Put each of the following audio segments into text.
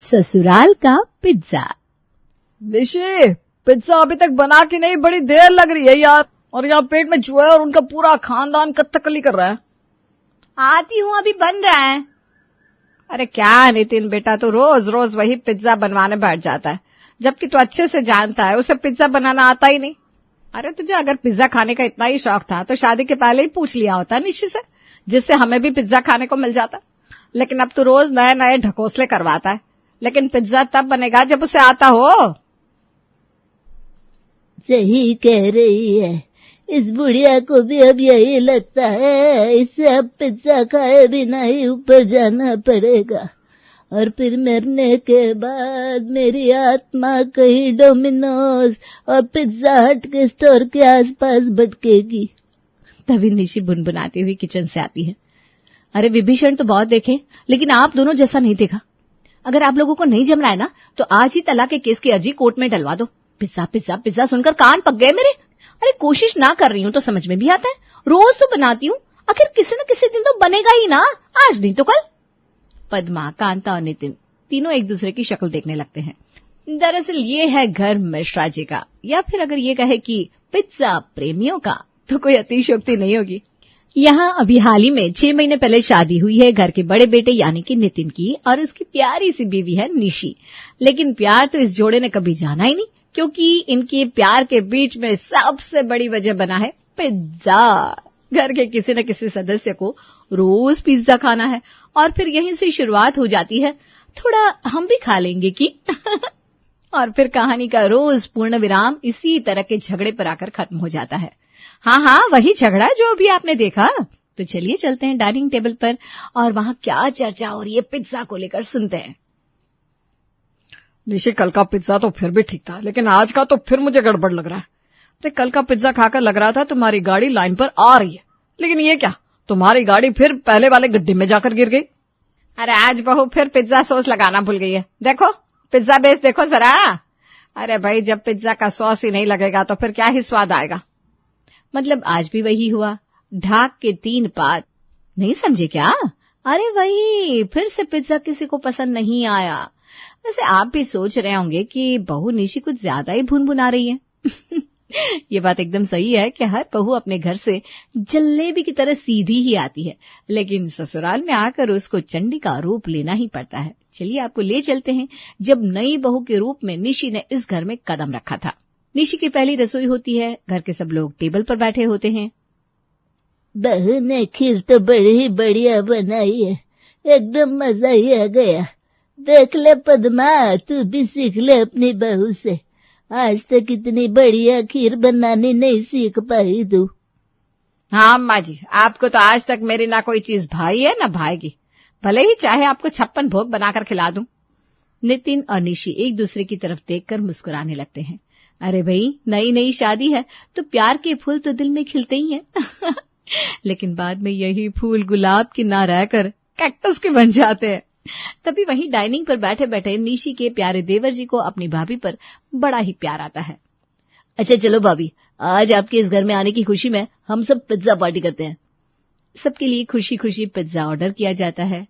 ससुराल का pizza. Nishi, pizza अभी तक बना के नहीं, बड़ी देर लग रही है यार। और यहाँ पेट में जो है और उनका पूरा खानदान कत्थकली कर रहा है। आती हूँ, अभी बन रहा है। अरे क्या नितिन बेटा, तो रोज रोज वही पिज्जा बनवाने बैठ जाता है, जबकि तू अच्छे से जानता है उसे पिज्जा बनाना आता ही नहीं। अरे तुझे अगर पिज्जा खाने का इतना ही शौक था तो शादी के पहले ही पूछ लिया होता निशी से, जिससे हमें भी पिज्जा खाने को मिल जाता। लेकिन अब तू रोज नए नए ढकोसले करवाता है, लेकिन पिज्जा तब बनेगा जब उसे आता हो। सही कह रही है, इस बुढ़िया को भी अब यही लगता है, इसे अब पिज्जा खाए बिना ही ऊपर जाना पड़ेगा। और फिर मरने के बाद मेरी आत्मा कहीं डोमिनोज और पिज्जा हट के स्टोर के आसपास भटकेगी। तभी निशी बुनबुनाती हुई किचन से आती है। अरे विभीषण तो बहुत देखे, लेकिन आप दोनों जैसा नहीं देखा। अगर आप लोगों को नहीं जम रहा है ना, तो आज ही तलाक के केस की अर्जी कोर्ट में डलवा दो। पिज्जा पिज्जा पिज्जा सुनकर कान पक गए मेरे। अरे कोशिश ना कर रही हूँ तो समझ में भी आता है, रोज तो बनाती हूँ, आखिर किसी न किसी दिन तो बनेगा ही ना, आज नहीं तो कल। पद्मा, कांता और नितिन तीनों एक दूसरे की शक्ल देखने लगते हैं। दरअसल ये है घर मिश्रा जी का, या फिर अगर ये कहे कि पिज्जा प्रेमियों का, तो कोई अतिशयोक्ति नहीं होगी। यहाँ अभी हाल ही में 6 महीने पहले शादी हुई है घर के बड़े बेटे यानी कि नितिन की, और उसकी प्यारी सी बीवी है निशी। लेकिन प्यार तो इस जोड़े ने कभी जाना ही नहीं, क्योंकि इनके प्यार के बीच में सबसे बड़ी वजह बना है पिज्जा। घर के किसी न किसी सदस्य को रोज पिज्जा खाना है, और फिर यहीं से शुरुआत हो जाती है, थोड़ा हम भी खा लेंगे कि और फिर कहानी का रोज पूर्ण विराम इसी तरह के झगड़े पर आकर खत्म हो जाता है। हाँ, वही झगड़ा जो अभी आपने देखा। तो चलिए चलते हैं डाइनिंग टेबल पर, और वहां क्या चर्चा हो रही है पिज्जा को लेकर सुनते हैं। निशी, कल का पिज्जा तो फिर भी ठीक था, लेकिन आज का तो फिर मुझे गड़बड़ लग रहा है। अरे कल का पिज्जा खाकर लग रहा था तुम्हारी गाड़ी लाइन पर आ रही है, लेकिन ये क्या, तुम्हारी गाड़ी फिर पहले वाले गड्ढे में जाकर गिर गई। अरे आज बहू फिर पिज्जा सॉस लगाना भूल गई है। देखो पिज्जा बेस देखो जरा। अरे भाई, जब पिज्जा का सॉस ही नहीं लगेगा तो फिर क्या ही स्वाद आएगा। मतलब आज भी वही हुआ, ढाक के 3 पात। नहीं समझे क्या? अरे वही, फिर से पिज्जा किसी को पसंद नहीं आया। वैसे आप भी सोच रहे होंगे कि बहू निशी कुछ ज्यादा ही भुनभुना रही है। ये बात एकदम सही है कि हर बहू अपने घर से जलेबी की तरह सीधी ही आती है, लेकिन ससुराल में आकर उसको चंडी का रूप लेना ही पड़ता है। चलिए आपको ले चलते हैं जब नई बहू के रूप में निशी ने इस घर में कदम रखा था। निशी की पहली रसोई होती है, घर के सब लोग टेबल पर बैठे होते हैं। बहू ने खीर तो बड़ी ही बढ़िया बनाई है, एकदम मजा ही आ गया। देख ले पद्मा, तू भी सीख ले अपनी बहू से, आज तक इतनी बढ़िया खीर बनानी नहीं सीख पाई तू। हाँ अम्मा जी, आपको तो आज तक मेरी ना कोई चीज भाई है ना भाएगी, भले ही चाहे आपको 56 भोग बनाकर खिला दूं। नितिन और निशी एक दूसरे की तरफ देखकर मुस्कुराने लगते हैं। अरे भाई, नई नई शादी है तो प्यार के फूल तो दिल में खिलते ही हैं। लेकिन बाद में यही फूल गुलाब की ना रहकर कैक्टस के बन जाते हैं। तभी वहीं डाइनिंग पर बैठे बैठे निशी के प्यारे देवर जी को अपनी भाभी पर बड़ा ही प्यार आता है। अच्छा चलो भाभी, आज आपके इस घर में आने की खुशी में हम सब पिज्जा पार्टी करते हैं। सबके लिए खुशी खुशी पिज्जा ऑर्डर किया जाता है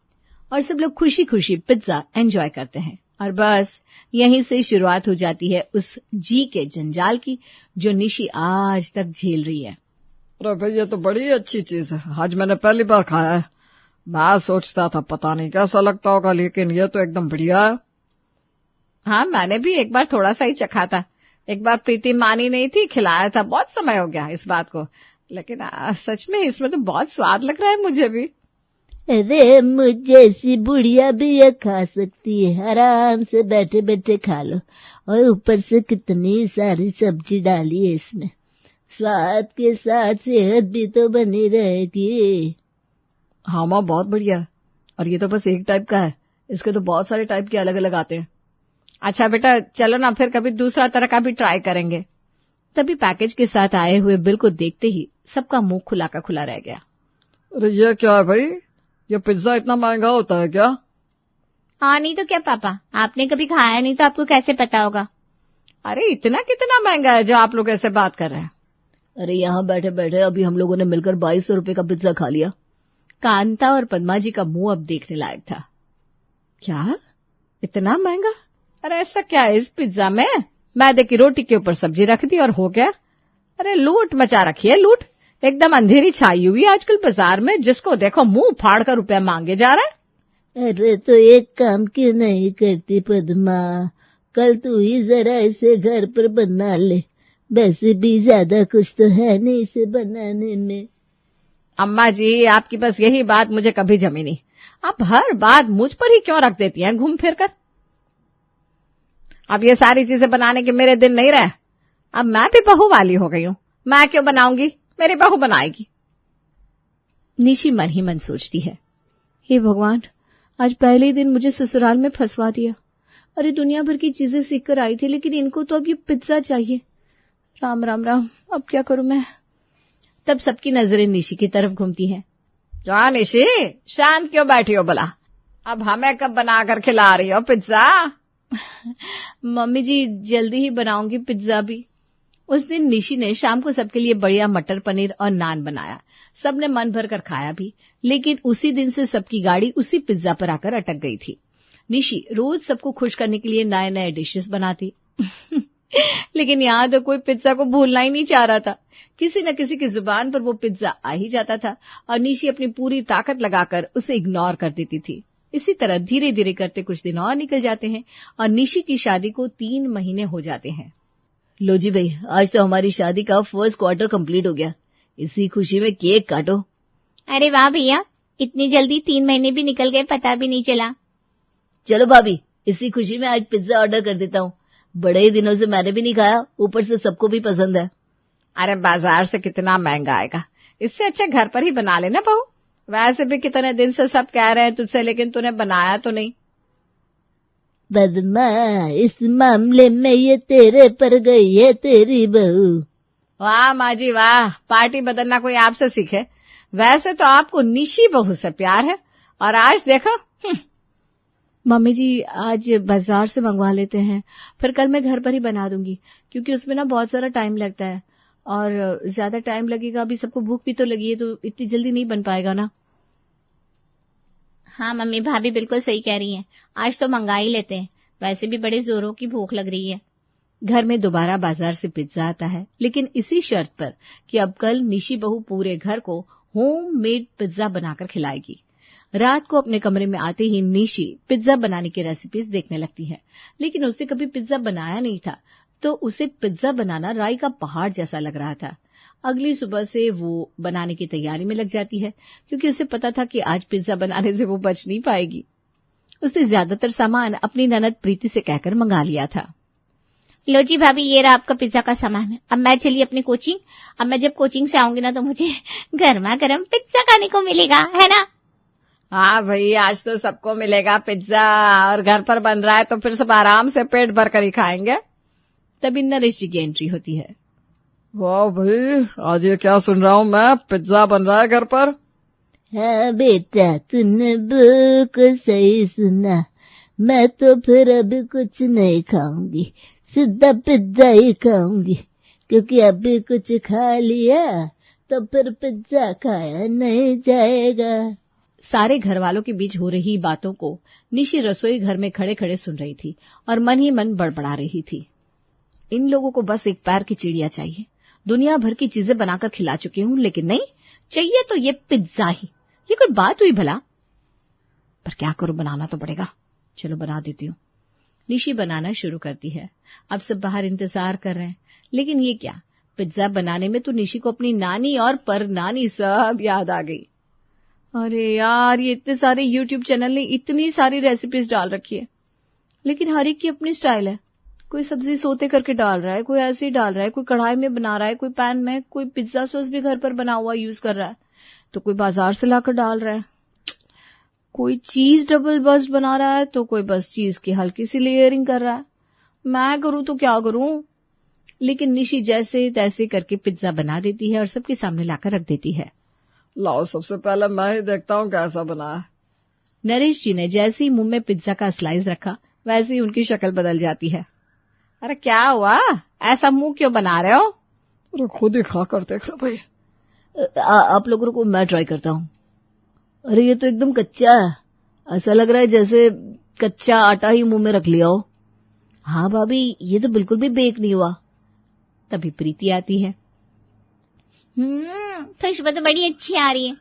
और सब लोग खुशी खुशी पिज्जा एंजॉय करते हैं। और बस यहीं से शुरुआत हो जाती है उस जी के जंजाल की जो निशी आज तक झेल रही है। अरे भाई, ये तो बड़ी अच्छी चीज है, आज मैंने पहली बार खाया है। मैं सोचता था पता नहीं कैसा लगता होगा, लेकिन ये तो एकदम बढ़िया है। हाँ, मैंने भी एक बार थोड़ा सा ही चखा था। एक बार प्रीति मानी नहीं थी, खिलाया था, बहुत समय हो गया इस बात को, लेकिन सच में इसमें तो बहुत स्वाद लग रहा है मुझे भी। अरे मुझ जैसी बुढ़िया भी ये खा सकती है, आराम से बैठे बैठे खा लो। और ऊपर से कितनी सारी सब्जी डाली है इसमें, स्वाद के साथ सेहत भी तो बनी रहेगी। हाँ माँ, बहुत बढ़िया है। और ये तो बस एक टाइप का है, इसके तो बहुत सारे टाइप के अलग अलग आते हैं। अच्छा बेटा, चलो ना फिर कभी दूसरा तरह का भी ट्राई करेंगे। तभी पैकेज के साथ आए हुए बिल को देखते ही सबका मुंह खुला का खुला रह गया। अरे ये क्या है भाई, ये पिज्जा इतना महंगा होता है क्या? हाँ नहीं तो क्या पापा, आपने कभी खाया नहीं तो आपको कैसे पता होगा। अरे इतना कितना महंगा है जो आप लोग ऐसे बात कर रहे हैं? अरे यहाँ बैठे बैठे अभी हम लोगों ने मिलकर 2200 रुपए का पिज्जा खा लिया। कांता और पद्मा जी का मुंह अब देखने लायक था। क्या इतना महंगा? अरे ऐसा क्या है इस पिज्जा में? मैदे की रोटी के ऊपर सब्जी रख दी और हो गया। अरे लूट मचा रखी है, लूट। एकदम अंधेरी छाई हुई आजकल बाजार में, जिसको देखो मुंह फाड़ कर रुपया मांगे जा रहा है। अरे तो एक काम क्यों नहीं करती पद्मा, कल तू ही जरा इसे घर पर बना ले, वैसे भी ज्यादा कुछ तो है नहीं इसे बनाने में। अम्मा जी, आपकी बस यही बात मुझे कभी जमी नहीं। आप हर बात मुझ पर ही क्यों रख देती हैं घूम फिर कर? अब ये सारी चीजें बनाने के मेरे दिन नहीं रहे। अब मैं भी बहू वाली हो गई हूं, मैं क्यों बनाऊंगी, मेरी बहू बनाएगी। निशी मन ही मन सोचती है, हे भगवान, आज पहले ही दिन मुझे ससुराल में फंसवा दिया। अरे दुनिया भर की चीजें सीख कर आई थी, लेकिन इनको तो अब ये पिज्जा चाहिए। राम राम राम, अब क्या करूं मैं? तब सबकी नजरें निशी की तरफ घूमती हैं। क्या निशी, शांत क्यों बैठी हो भला? अब हमें कब बना कर खिला रही हो पिज्जा? मम्मी जी, जल्दी ही बनाऊंगी पिज्जा भी। उस दिन निशी ने शाम को सबके लिए बढ़िया मटर पनीर और नान बनाया। सबने मन भर कर खाया भी, लेकिन उसी दिन से सबकी गाड़ी उसी पिज्जा पर आकर अटक गई थी। निशी रोज सबको खुश करने के लिए नए नए डिशेस बनाती लेकिन यहाँ तो कोई पिज्जा को भूलना ही नहीं चाह रहा था। किसी न किसी की जुबान पर वो पिज्जा आ ही जाता था और निशी अपनी पूरी ताकत लगाकर उसे इग्नोर कर देती थी। इसी तरह धीरे धीरे करते कुछ दिन और निकल जाते हैं और निशी की शादी को 3 महीने हो जाते हैं। लो जी भाई, आज तो हमारी शादी का फर्स्ट क्वार्टर कंप्लीट हो गया। इसी खुशी में केक काटो। अरे वाह भैया, इतनी जल्दी 3 महीने भी निकल गए, पता भी नहीं चला। चलो भाभी, इसी खुशी में आज पिज्जा ऑर्डर कर देता हूँ। बड़े ही दिनों से मैंने भी नहीं खाया, ऊपर से सबको भी पसंद है। अरे बाजार से कितना महंगा आएगा, इससे अच्छा घर पर ही बना लेना बहू। वैसे भी कितने दिन से सब कह रहे हैं तुझसे, लेकिन तूने बनाया तो नहीं। बदमा, इस मामले में ये तेरे पर गई है तेरी बहू। वाह माँ जी वाह, पार्टी बदलना कोई आपसे सीखे। वैसे तो आपको निशी बहू से प्यार है, और आज देखो। मम्मी जी, आज बाजार से मंगवा लेते हैं, फिर कल मैं घर पर ही बना दूंगी, क्योंकि उसमें ना बहुत सारा टाइम लगता है और ज्यादा टाइम लगेगा। अभी सबको भूख भी तो लगी है, तो इतनी जल्दी नहीं बन पाएगा ना। हाँ मम्मी, भाभी बिल्कुल सही कह रही हैं, आज तो मंगा ही लेते हैं, वैसे भी बड़े जोरों की भूख लग रही है। घर में दोबारा बाजार से पिज्जा आता है, लेकिन इसी शर्त पर कि अब कल निशी बहू पूरे घर को होम मेड पिज्जा बनाकर खिलाएगी। रात को अपने कमरे में आते ही निशी पिज्जा बनाने की रेसिपीज देखने लगती है, लेकिन उसने कभी पिज्जा बनाया नहीं था, तो उसे पिज्जा बनाना राई का पहाड़ जैसा लग रहा था। अगली सुबह से वो बनाने की तैयारी में लग जाती है, क्योंकि उसे पता था कि आज पिज्जा बनाने से वो बच नहीं पाएगी। उसने ज्यादातर सामान अपनी ननद प्रीति से कहकर मंगा लिया था। लो जी भाभी, ये रहा आपका पिज्जा का सामान है। अब मैं चली अपनी कोचिंग। अब मैं जब कोचिंग से आऊंगी ना, तो मुझे गर्मा गर्म पिज्जा खाने को मिलेगा, है ना? हाँ भाई, आज तो सबको मिलेगा पिज्जा, और घर पर बन रहा है तो फिर सब आराम से पेट भर कर ही खाएंगे। तभी नरेश जी की एंट्री होती है। वाह भाई, आज ये क्या सुन रहा हूँ मैं, पिज्जा बन रहा है घर पर। हाँ बेटा, तूने बिल्कुल सही सुना। मैं तो फिर अभी कुछ नहीं खाऊंगी, सीधा पिज्जा ही खाऊंगी, क्योंकि अभी कुछ खा लिया तो फिर पिज्जा खाया नहीं जाएगा। सारे घर वालों के बीच हो रही बातों को निशी रसोई घर में खड़े खड़े सुन रही थी और मन ही मन बड़बड़ा रही थी। इन लोगों को बस एक पैर की चिड़िया चाहिए। दुनिया भर की चीजें बनाकर खिला चुकी हूं, लेकिन नहीं चाहिए तो ये पिज्जा ही। ये कोई बात हुई भला? पर क्या करूं, बनाना तो पड़ेगा। चलो बना देती हूँ। निशी बनाना शुरू करती है। अब सब बाहर इंतजार कर रहे हैं, लेकिन ये क्या, पिज्जा बनाने में तो निशी को अपनी नानी और पर नानी सब याद आ गई। अरे यार, ये इतने सारे YouTube चैनल ने इतनी सारी रेसिपीज डाल रखी है, लेकिन हर एक की अपनी स्टाइल है। कोई सब्जी सोते करके डाल रहा है, कोई ऐसे ही डाल रहा है, कोई कढ़ाई में बना रहा है, कोई पैन में, कोई पिज्जा सॉस भी घर पर बना हुआ यूज कर रहा है, तो कोई बाजार से लाकर डाल रहा है। कोई चीज डबल बस्ट बना रहा है, तो कोई बस चीज की हल्की सी लेयरिंग कर रहा है। मैं करूं तो क्या करूं? लेकिन निशी जैसे तैसे करके पिज्जा बना देती है और सबके सामने लाकर रख देती है। लाओ, सबसे पहले मैं ही देखता हूँ कैसा बना है। नरेश जी ने जैसे ही मुंह में पिज्जा का स्लाइस रखा, वैसे ही उनकी शक्ल बदल जाती है। अरे क्या हुआ, ऐसा मुंह क्यों बना रहे हो? अरे खुद ही खा कर देख लो भाई। आप लोगों को मैं ट्राई करता हूँ। अरे ये तो एकदम कच्चा है, ऐसा लग रहा है जैसे कच्चा आटा ही मुंह में रख लिया हो। हाँ भाभी, ये तो बिल्कुल भी बेक नहीं हुआ। तभी प्रीति आती है। खुशबू तो बड़ी अच्छी आ रही है।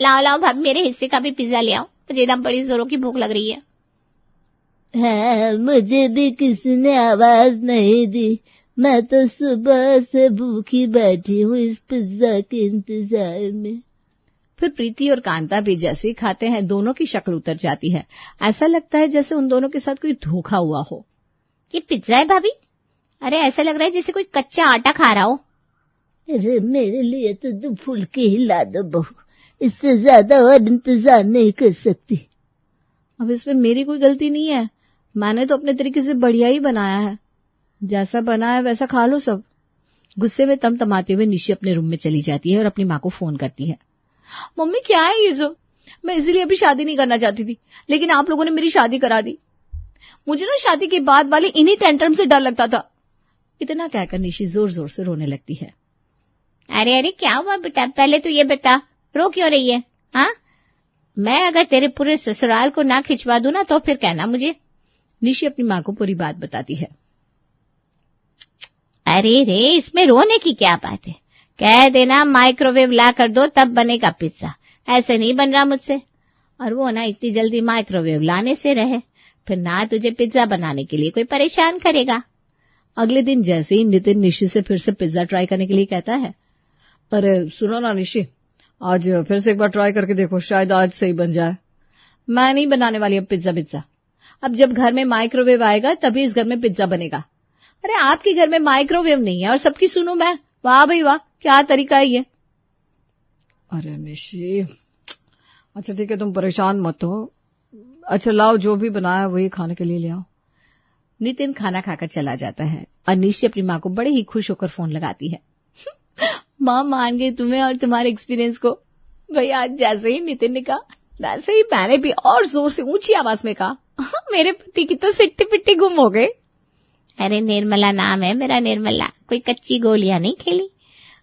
लाओ लाओ भाभी, मेरे हिस्से का भी पिज्जा ले आओ, मुझे एकदम बड़ी जोरों की भूख लग रही है। हाँ, मुझे भी किसी ने आवाज नहीं दी। मैं तो सुबह से भूखी बैठी हूँ इस पिज्जा के इंतजार में। फिर प्रीति और कांता भी जैसे ही खाते हैं दोनों की शक्ल उतर जाती है। ऐसा लगता है जैसे उन दोनों के साथ कोई धोखा हुआ हो। ये पिज्जा है भाभी? अरे ऐसा लग रहा है जैसे कोई कच्चा आटा खा रहा हो। अरे मेरे लिए तो 2 फुलके ही ला दो बहू, इससे ज्यादा और इंतजार नहीं कर सकती। अब इसमें मेरी कोई गलती नहीं है, मैंने तो अपने तरीके से बढ़िया ही बनाया है। जैसा बना है वैसा खा लो सब। गुस्से में तमतमाते हुए निशी अपने रूम में चली जाती है और अपनी माँ को फोन करती है। मम्मी क्या है ये सब? मैं इसीलिए अभी शादी नहीं करना चाहती थी, लेकिन आप लोगों ने मेरी शादी करा दी। मुझे ना शादी के बाद वाले इन्हीं टेंट्रम से डर लगता था। इतना कहकर निशी जोर जोर से रोने लगती है। अरे अरे क्या हुआ बेटा? पहले तो ये बता, रो क्यों रही है? हाँ, मैं अगर तेरे पूरे ससुराल को ना खिंचवा दूं ना तो फिर कहना मुझे। निशी अपनी माँ को पूरी बात बताती है। अरे रे, इसमें रोने की क्या बात है? कह देना माइक्रोवेव ला कर दो तब बनेगा पिज्जा, ऐसे नहीं बन रहा मुझसे। और वो ना इतनी जल्दी माइक्रोवेव लाने से रहे, फिर ना तुझे पिज्जा बनाने के लिए कोई परेशान करेगा। अगले दिन जैसे ही नितिन निशी से फिर से पिज्जा ट्राई करने के लिए कहता है। अरे सुनो ना निशी, आज फिर से एक बार ट्राई करके देखो, शायद आज सही बन जाए। मैं नहीं बनाने वाली अब पिज्जा। अब जब घर में माइक्रोवेव आएगा तभी इस घर में पिज्जा बनेगा। अरे आपके घर में माइक्रोवेव नहीं है और सबकी सुनूं मैं? वाह भाई वाह, क्या तरीका है ये। अरे निशी, अच्छा ठीक है, तुम परेशान मत हो। अच्छा लाओ, जो भी बनाया वही खाने के लिए ले आओ। नितिन खाना खाकर चला जाता है और निशी अपनी माँ को बड़े ही खुश होकर फोन लगाती है। माँ मान गई तुम्हें और तुम्हारे एक्सपीरियंस को। भाई आज जैसे ही नितिन ने कहा वैसे ही मैंने भी और जोर से ऊंची आवाज में कहा, मेरे पति की तो सिट्टी पिट्टी गुम हो गई। अरे निर्मला नाम है मेरा, निर्मला, कोई कच्ची गोलियां नहीं खेली।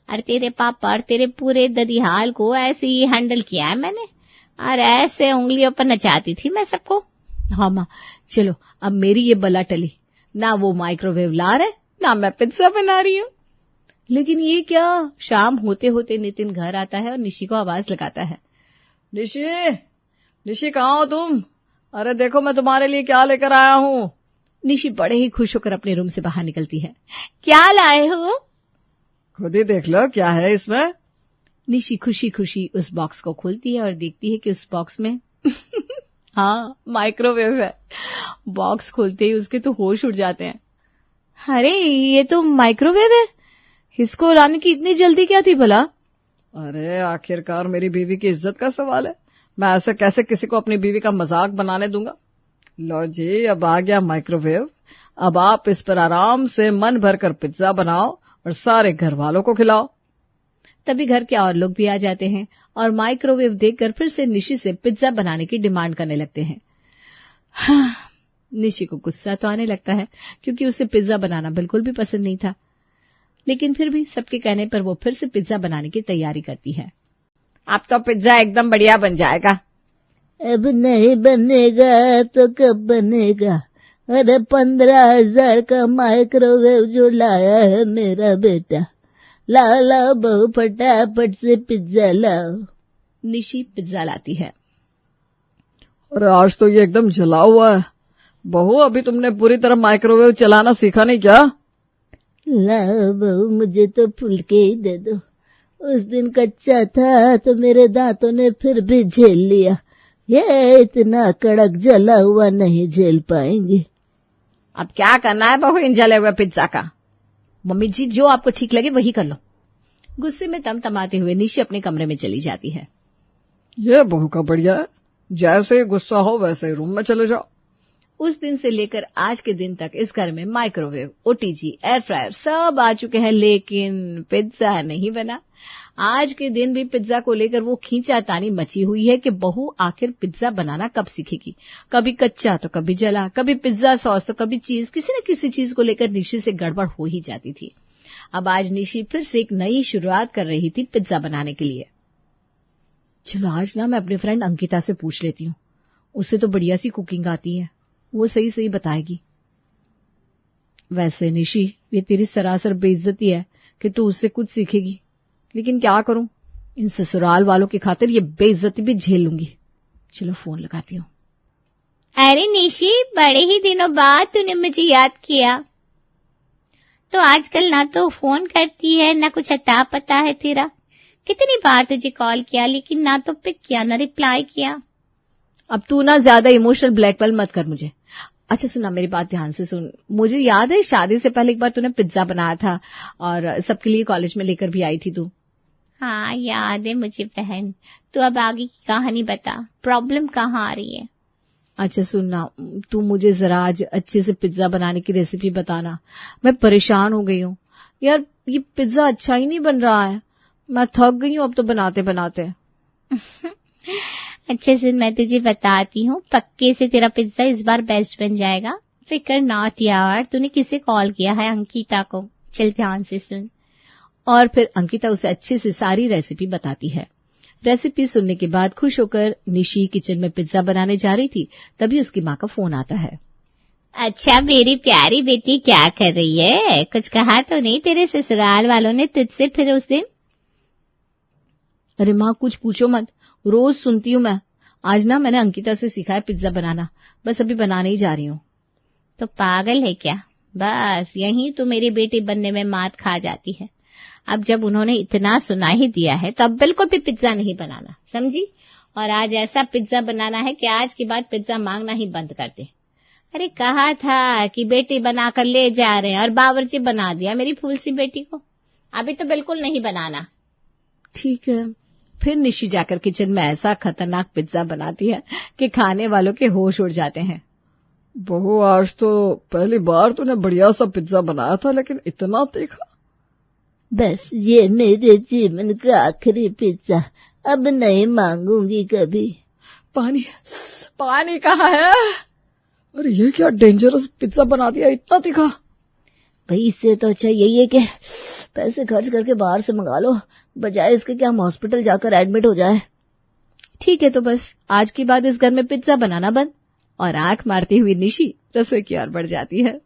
और तेरे पापा और तेरे पूरे ददिहाल को ऐसे ही हैंडल किया है मैंने, और ऐसे उंगलियों पर नचाती थी मैं सबको। हाँ माँ, चलो अब मेरी ये बला टली, ना वो माइक्रोवेव ला रहे ना मैं पिज्जा बना रही हूँ। लेकिन ये क्या, शाम होते होते नितिन घर आता है और निशी को आवाज लगाता है। निशी कहाँ हो तुम? अरे देखो मैं तुम्हारे लिए क्या लेकर आया हूँ। निशी बड़े ही खुश होकर अपने रूम से बाहर निकलती है। क्या लाए हो? खुद ही देख लो क्या है इसमें। निशी खुशी खुशी उस बॉक्स को खोलती है और देखती है कि उस बॉक्स में हाँ माइक्रोवेव है। बॉक्स खोलते ही उसके तो होश उड़ जाते हैं। अरे ये तो माइक्रोवेव है, इसको लाने की इतनी जल्दी क्या थी भला? अरे आखिरकार मेरी बीवी की इज्जत का सवाल है, मैं ऐसे कैसे किसी को अपनी बीवी का मजाक बनाने दूंगा। लो जी, अब आ गया माइक्रोवेव। अब आप इस पर आराम से मन भरकर पिज्जा बनाओ और सारे घर वालों को खिलाओ। तभी घर के और लोग भी आ जाते हैं और माइक्रोवेव देखकर फिर से निशी से पिज्जा बनाने की डिमांड करने लगते हैं। हाँ, निशी को गुस्सा तो आने लगता है क्योंकि उसे पिज्जा बनाना बिल्कुल भी पसंद नहीं था, लेकिन फिर भी सबके कहने पर वो फिर से पिज्जा बनाने की तैयारी करती है। अब तो पिज्जा एकदम बढ़िया बन जाएगा। अब नहीं बनेगा तो कब बनेगा? अरे 15,000 का माइक्रोवेव जो लाया है मेरा बेटा। लाओ लाओ बहू, फटाफट से पिज्जा लाओ। निशी पिज्जा लाती है। अरे आज तो ये एकदम जला हुआ है। बहू, अभी तुमने पूरी तरह माइक्रोवेव चलाना सीखा नहीं क्या? लाओ बहू, मुझे तो फुलके ही दे दो। उस दिन कच्चा था तो मेरे दांतों ने फिर भी झेल लिया, ये इतना कड़क जला हुआ नहीं झेल पाएंगे। अब क्या करना है बहू इन जले हुए पिज्जा का? मम्मी जी, जो आपको ठीक लगे वही कर लो। गुस्से में तमतमाते हुए निशी अपने कमरे में चली जाती है। ये बहू का बढ़िया है, जैसे ही गुस्सा हो वैसे ही रूम में चले जाओ। उस दिन से लेकर आज के दिन तक इस घर में माइक्रोवेव, ओटीजी, एयर फ्रायर सब आ चुके हैं, लेकिन पिज्जा नहीं बना। आज के दिन भी पिज्जा को लेकर वो खींचातानी मची हुई है कि बहू आखिर पिज्जा बनाना कब सीखेगी। कभी कच्चा तो कभी जला, कभी पिज्जा सॉस तो कभी चीज, किसी न किसी चीज को लेकर निशी से गड़बड़ हो ही जाती थी। अब आज निशी फिर से एक नई शुरुआत कर रही थी पिज्जा बनाने के लिए। चलो आज ना मैं अपने फ्रेंड अंकिता से पूछ लेती हूँ, उसे तो बढ़िया सी कुकिंग आती है। वो सही सही बताएगी। वैसे निशी, ये तेरी सरासर बेइज्जती है कि तू उससे कुछ सीखेगी, लेकिन क्या करूं, इन ससुराल वालों की खातिर ये बेइज्जती भी झेल लूंगी। चलो फोन लगाती हूँ। अरे निशी, बड़े ही दिनों बाद तूने मुझे याद किया। तो आजकल ना तो फोन करती है, ना कुछ अता पता है तेरा। कितनी बार तुझे कॉल किया, लेकिन ना तो पिक किया, ना रिप्लाई किया। अब तू ना ज्यादा इमोशनल ब्लैकमेल मत कर मुझे। अच्छा सुना, मेरी बात ध्यान से सुन। मुझे याद है शादी से पहले एक बार तूने पिज्जा बनाया था और सबके लिए कॉलेज में लेकर भी आई थी तू। हाँ याद है मुझे बहन। तू अब आगे की कहानी बता, प्रॉब्लम कहाँ आ रही है? अच्छा सुनना, तू मुझे जरा आज अच्छे से पिज्जा बनाने की रेसिपी बताना। मैं परेशान हो गई हूँ यार, ये पिज्जा अच्छा ही नहीं बन रहा है। मैं थक गई हूँ अब तो बनाते बनाते। अच्छे से मैं तुझे बताती हूँ, पक्के से तेरा पिज्जा इस बार बेस्ट बन जाएगा। फिकर नॉट यार। तूने किसे कॉल किया है? अंकिता को। चल ध्यान से सुन। और फिर अंकिता उसे अच्छे से सारी रेसिपी बताती है। रेसिपी सुनने के बाद खुश होकर निशी किचन में पिज्जा बनाने जा रही थी, तभी उसकी माँ का फोन आता है। अच्छा मेरी प्यारी बेटी, क्या कर रही है? कुछ कहा तो नहीं तेरे ससुराल वालों ने तुझसे फिर उस दिन? अरे माँ कुछ पूछो मत, रोज सुनती हूँ मैं। आज ना मैंने अंकिता से सीखा है पिज्जा बनाना, बस अभी बनाने ही जा रही हूँ। तो पागल है क्या? बस यही तो मेरी बेटी बनने में मात खा जाती है। अब जब उन्होंने इतना सुना ही दिया है तो अब बिल्कुल भी पिज्जा नहीं बनाना, समझी? और आज ऐसा पिज्जा बनाना है कि आज के बाद पिज्जा मांगना ही बंद कर दे। अरे कहा था कि बेटी बनाकर ले जा रहे हैं और बावर्ची बना दिया मेरी फूल सी बेटी को। अभी तो बिल्कुल नहीं बनाना। ठीक है। फिर निशी जाकर किचन में ऐसा खतरनाक पिज्जा बनाती है कि खाने वालों के होश उड़ जाते हैं। बहू, आज तो पहली बार तूने बढ़िया सा पिज्जा बनाया था, लेकिन इतना तीखा। बस ये मेरे जीवन का आखिरी पिज्जा, अब नहीं मांगूंगी कभी। पानी, पानी कहाँ है? अरे ये क्या डेंजरस पिज्जा बना दिया, इतना तीखा। भाई इससे तो अच्छा यही है कि पैसे खर्च करके बाहर से मंगा लो, बजाय इसके कि हम हॉस्पिटल जाकर एडमिट हो जाए। ठीक है, तो बस आज के बाद इस घर में पिज्जा बनाना बंद। और आंख मारती हुई निशी रसोई की ओर बढ़ जाती है।